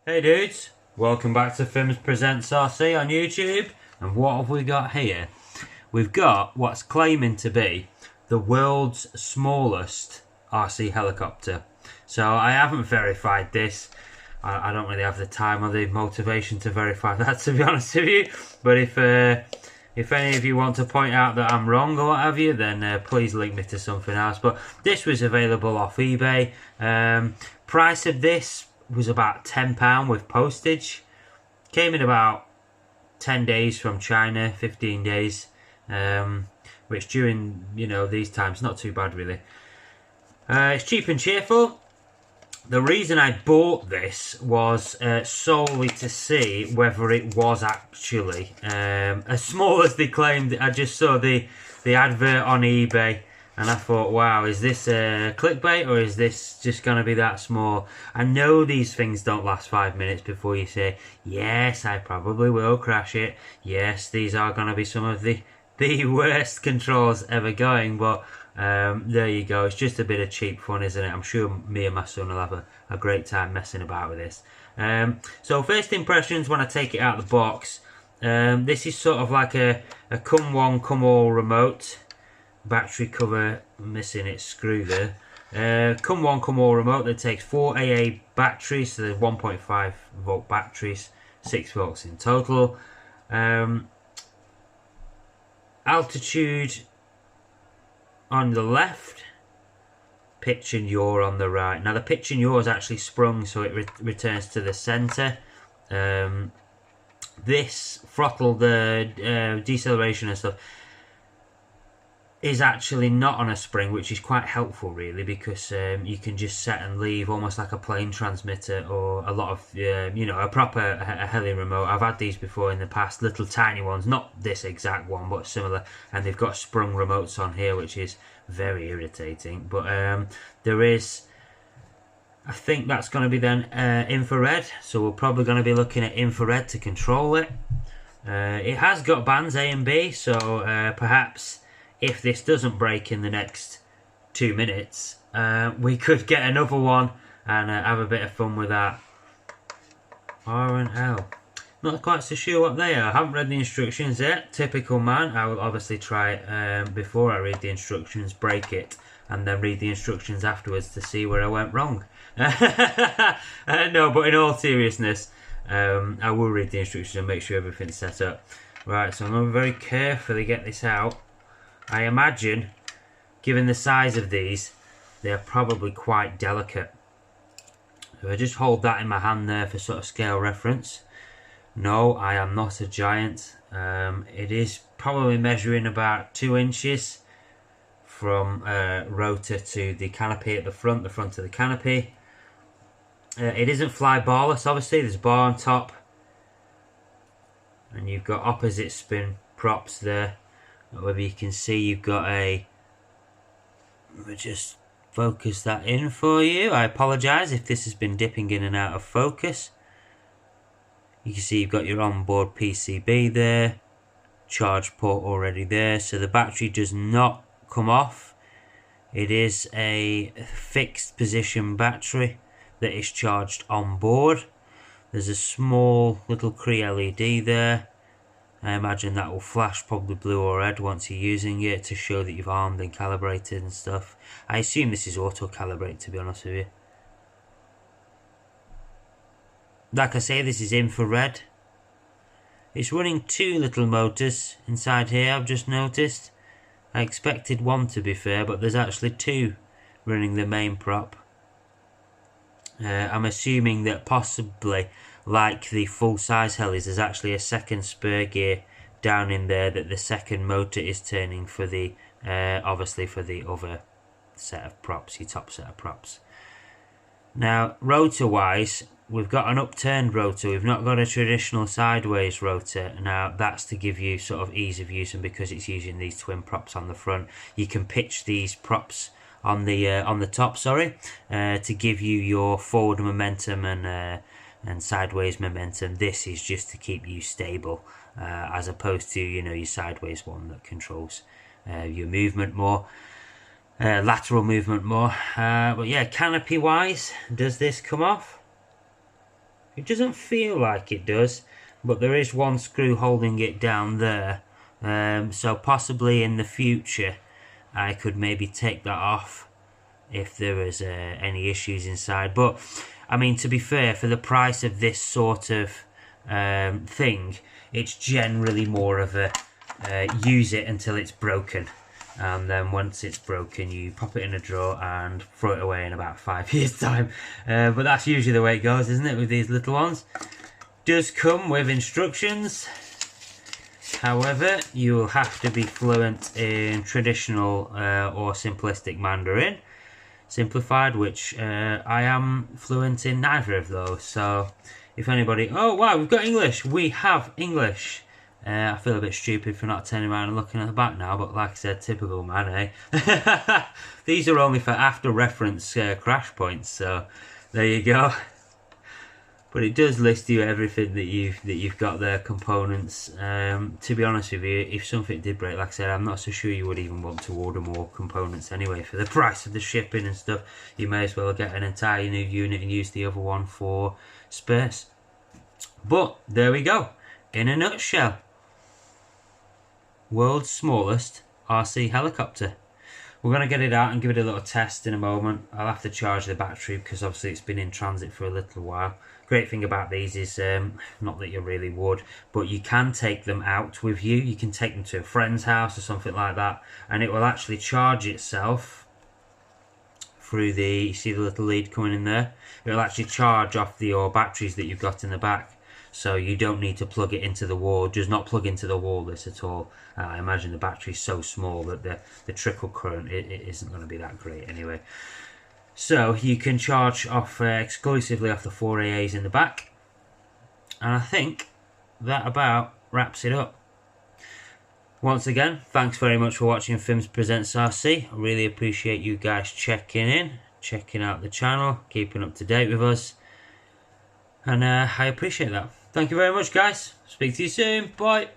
Hey dudes, welcome back to Films Presents RC on YouTube. And what have we got here? We've got what's claiming to be the world's smallest RC helicopter. So I haven't verified this. I don't really have the time or the motivation to verify that, to be honest with you. But if any of you want to point out that I'm wrong or what have you, then please link me to something else. But this was available off eBay. Price of this was about £10 with postage. Came in about 10 days from China, 15 days, which during these times not too bad really. It's cheap and cheerful. The reason I bought this was solely to see whether it was actually as small as they claimed. I just saw the advert on eBay and I thought, wow, is this clickbait or is this just going to be that small? I know these things don't last 5 minutes before you say, yes, I probably will crash it. Yes, these are going to be some of the worst controls ever going, but there you go. It's just a bit of cheap fun, isn't it? I'm sure me and my son will have a great time messing about with this. So first impressions when I take it out of the box. This is sort of like a come one, come all remote. Battery cover missing its screw there. Come one, come all remote that takes 4 AA batteries, so there's 1.5 volt batteries, 6 volts in total. Altitude on the left, pitch and yaw on the right. Now the pitch and yaw is actually sprung, so it returns to the centre. This throttle, the deceleration and stuff, is actually not on a spring, which is quite helpful really, because you can just set and leave almost like a plane transmitter, or a lot of a proper heli remote. I've had these before in the past, little tiny ones, not this exact one but similar, and they've got sprung remotes on here, which is very irritating. But there is, I think that's going to be then infrared, so we're probably going to be looking at infrared to control it. It has got bands A and B, so perhaps if this doesn't break in the next 2 minutes, we could get another one and have a bit of fun with that. R and L. Not quite so sure what they are. I haven't read the instructions yet. Typical man. I will obviously try it before I read the instructions, break it, and then read the instructions afterwards to see where I went wrong. No, but in all seriousness, I will read the instructions and make sure everything's set up. Right, so I'm going to very carefully get this out. I imagine, given the size of these, they're probably quite delicate. So I just hold that in my hand there for sort of scale reference. No, I am not a giant. It is probably measuring about 2 inches from rotor to the canopy at the front of the canopy. It isn't fly barless, obviously. There's a bar on top, and you've got opposite spin props there. Whether you can see, you've got a, let me just focus that in for you. I apologise if this has been dipping in and out of focus. You can see you've got your onboard PCB there, charge port already there, so the battery does not come off. It is a fixed position battery that is charged on board. There's a small little Cree LED there. I imagine that will flash probably blue or red once you're using it to show that you've armed and calibrated and stuff. I assume this is auto calibrate, to be honest with you. Like I say, this is infrared. It's running 2 little motors inside here, I've just noticed. I expected 1 to be fair, but there's actually 2 running the main prop. I'm assuming that possibly, like the full-size helis, there's actually a second spur gear down in there that the second motor is turning for the, obviously for the other set of props, your top set of props. Now, rotor-wise, we've got an upturned rotor. We've not got a traditional sideways rotor. Now, that's to give you sort of ease of use, and because it's using these twin props on the front, you can pitch these props on the top, to give you your forward momentum and sideways momentum. This is just to keep you stable, as opposed to your sideways one that controls your movement more, lateral movement more. But yeah, canopy wise, does this come off? It doesn't feel like it does, but there is one screw holding it down there. So possibly in the future I could maybe take that off if there was any issues inside. But I mean, to be fair, for the price of this sort of thing, it's generally more of a use it until it's broken, and then once it's broken you pop it in a drawer and throw it away in about 5 years time. But that's usually the way it goes, isn't it, with these little ones. Does come with instructions. However, you will have to be fluent in traditional or simplistic Mandarin. Simplified, which I am fluent in neither of those. So if anybody, oh wow, we've got English, we have English. I feel a bit stupid for not turning around and looking at the back now, but like I said, typical man, eh? These are only for after reference crash points, so there you go. But it does list you everything that you've got there, components. To be honest with you, if something did break, like I said, I'm not so sure you would even want to order more components anyway. For the price of the shipping and stuff, you may as well get an entire new unit and use the other one for space. But there we go, in a nutshell. World's smallest RC helicopter. We're going to get it out and give it a little test in a moment. I'll have to charge the battery because obviously it's been in transit for a little while. Great thing about these is, not that you really would, but you can take them out with you. You can take them to a friend's house or something like that, and it will actually charge itself through the, you see the little lead coming in there? It will actually charge off your batteries that you've got in the back. So you don't need to plug it into the wall. Does not plug into the wall, this at all. I imagine the battery's so small that the trickle current it isn't going to be that great anyway. So you can charge off exclusively off the 4 AAs in the back. And I think that about wraps it up. Once again, thanks very much for watching Fims Presents RC. I really appreciate you guys checking in, checking out the channel, keeping up to date with us. And I appreciate that. Thank you very much, guys. Speak to you soon. Bye.